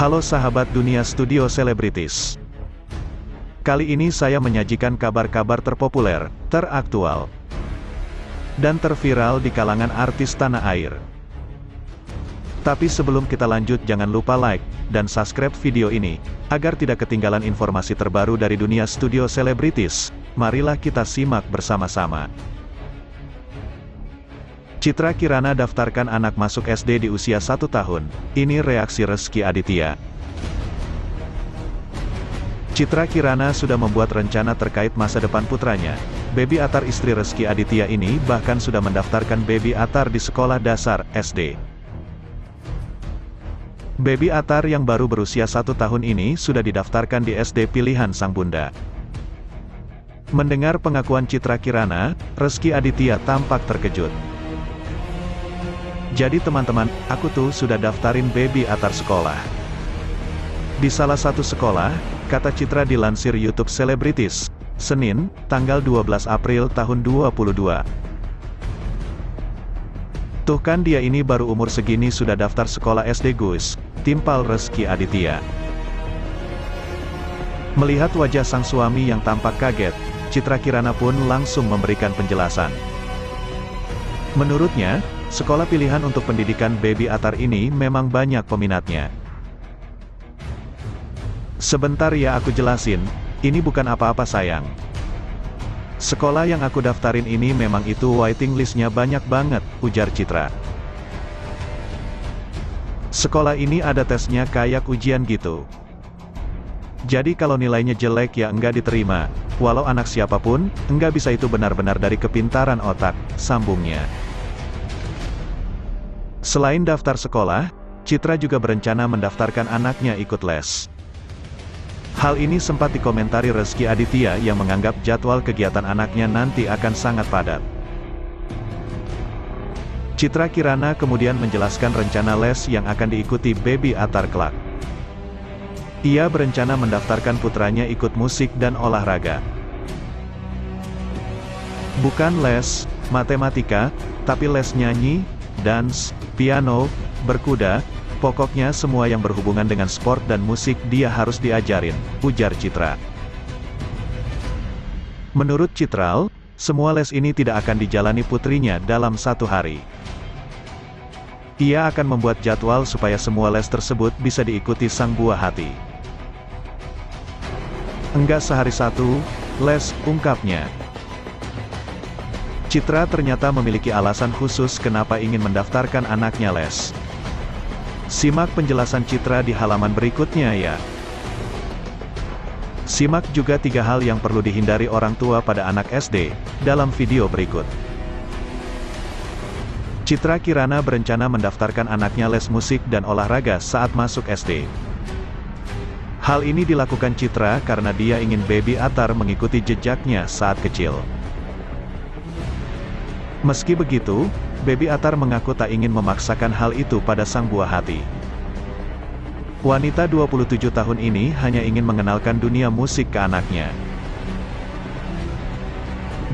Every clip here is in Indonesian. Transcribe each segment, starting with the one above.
Halo sahabat dunia studio selebritis. Kali ini saya menyajikan kabar-kabar terpopuler, teraktual, dan terviral di kalangan artis tanah air. Tapi sebelum kita lanjut, jangan lupa like dan subscribe video ini, agar tidak ketinggalan informasi terbaru dari dunia studio selebritis. Marilah kita simak bersama-sama. Citra Kirana daftarkan anak masuk SD di usia 1 tahun, ini reaksi Rezky Aditya. Citra Kirana sudah membuat rencana terkait masa depan putranya. Baby Atar istri Rezky Aditya ini bahkan sudah mendaftarkan Baby Atar di sekolah dasar, SD. Baby Atar yang baru berusia 1 tahun ini sudah didaftarkan di SD pilihan sang bunda. Mendengar pengakuan Citra Kirana, Rezky Aditya tampak terkejut. Jadi teman-teman, aku tuh sudah daftarin Baby Atar sekolah. Di salah satu sekolah, kata Citra dilansir YouTube Selebritis, Senin, tanggal 12 April tahun 2022. Tuh kan dia ini baru umur segini sudah daftar sekolah SD Gus, timpal Rezky Aditya. Melihat wajah sang suami yang tampak kaget, Citra Kirana pun langsung memberikan penjelasan. Menurutnya, sekolah pilihan untuk pendidikan Baby Atar ini memang banyak peminatnya. Sebentar ya, aku jelasin, ini bukan apa-apa sayang. Sekolah yang aku daftarin ini memang itu waiting listnya banyak banget, ujar Citra. Sekolah ini ada tesnya kayak ujian gitu. Jadi kalau nilainya jelek ya enggak diterima, walau anak siapapun, enggak bisa itu benar-benar dari kepintaran otak, sambungnya. Selain daftar sekolah, Citra juga berencana mendaftarkan anaknya ikut les. Hal ini sempat dikomentari Rezky Aditya yang menganggap jadwal kegiatan anaknya nanti akan sangat padat. Citra Kirana kemudian menjelaskan rencana les yang akan diikuti Baby Atar kelak. Ia berencana mendaftarkan putranya ikut musik dan olahraga. Bukan les matematika, tapi les nyanyi, dance, piano, berkuda, pokoknya semua yang berhubungan dengan sport dan musik dia harus diajarin, ujar Citra. Menurut Citra, semua les ini tidak akan dijalani putrinya dalam 1 hari. Ia akan membuat jadwal supaya semua les tersebut bisa diikuti sang buah hati. Enggak sehari 1 les, ungkapnya. Citra ternyata memiliki alasan khusus kenapa ingin mendaftarkan anaknya les. Simak penjelasan Citra di halaman berikutnya ya. Simak juga 3 hal yang perlu dihindari orang tua pada anak SD, dalam video berikut. Citra Kirana berencana mendaftarkan anaknya les musik dan olahraga saat masuk SD. Hal ini dilakukan Citra karena dia ingin Baby Atar mengikuti jejaknya saat kecil. Meski begitu, Baby Atar mengaku tak ingin memaksakan hal itu pada sang buah hati. Wanita 27 tahun ini hanya ingin mengenalkan dunia musik ke anaknya.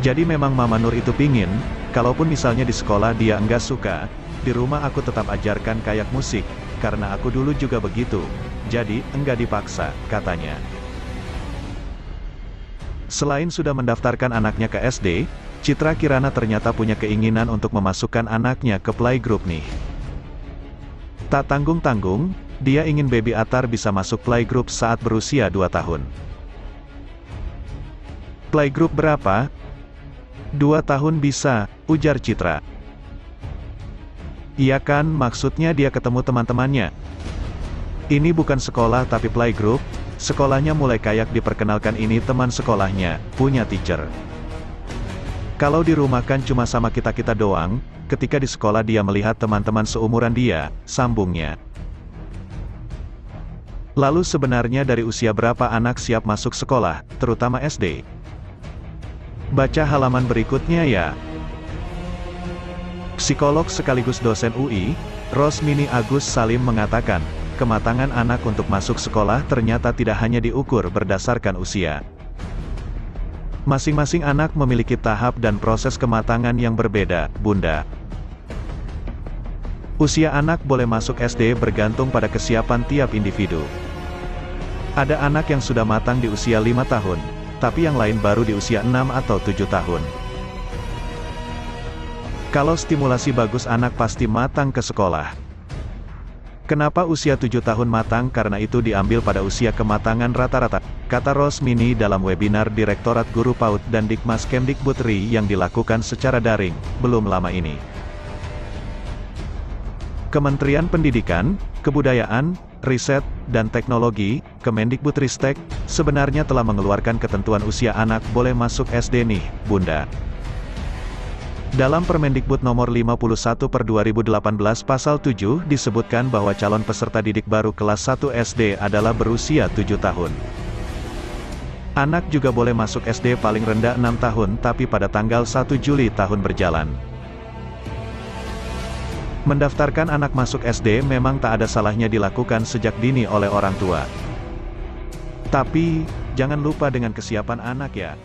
Jadi memang Mama Nur itu pingin, kalaupun misalnya di sekolah dia enggak suka, di rumah aku tetap ajarkan kayak musik, karena aku dulu juga begitu, jadi enggak dipaksa, katanya. Selain sudah mendaftarkan anaknya ke SD, Citra Kirana ternyata punya keinginan untuk memasukkan anaknya ke playgroup nih. Tak tanggung-tanggung, dia ingin Baby Atar bisa masuk playgroup saat berusia 2 tahun. Playgroup berapa? 2 tahun bisa, ujar Citra. Iya kan, maksudnya dia ketemu teman-temannya. Ini bukan sekolah tapi playgroup, sekolahnya mulai kayak diperkenalkan ini teman sekolahnya, punya teacher. Kalau di rumah kan cuma sama kita-kita doang, ketika di sekolah dia melihat teman-teman seumuran dia, sambungnya. Lalu sebenarnya dari usia berapa anak siap masuk sekolah, terutama SD? Baca halaman berikutnya ya. Psikolog sekaligus dosen UI, Rosmini Agus Salim mengatakan, kematangan anak untuk masuk sekolah ternyata tidak hanya diukur berdasarkan usia. Masing-masing anak memiliki tahap dan proses kematangan yang berbeda, Bunda. Usia anak boleh masuk SD bergantung pada kesiapan tiap individu. Ada anak yang sudah matang di usia 5 tahun, tapi yang lain baru di usia 6 atau 7 tahun. Kalau stimulasi bagus anak pasti matang ke sekolah. Kenapa usia 7 tahun matang? Karena itu diambil pada usia kematangan rata-rata, kata Rosmini dalam webinar Direktorat Guru PAUD dan Dikmas Kemdikbudri yang dilakukan secara daring, belum lama ini. Kementerian Pendidikan, Kebudayaan, Riset, dan Teknologi, Kemendikbudristek, sebenarnya telah mengeluarkan ketentuan usia anak boleh masuk SD nih, Bunda. Dalam Permendikbud nomor 51/2018 pasal 7 disebutkan bahwa calon peserta didik baru kelas 1 SD adalah berusia 7 tahun. Anak juga boleh masuk SD paling rendah 6 tahun tapi pada tanggal 1 Juli tahun berjalan. Mendaftarkan anak masuk SD memang tak ada salahnya dilakukan sejak dini oleh orang tua. Tapi, jangan lupa dengan kesiapan anak ya.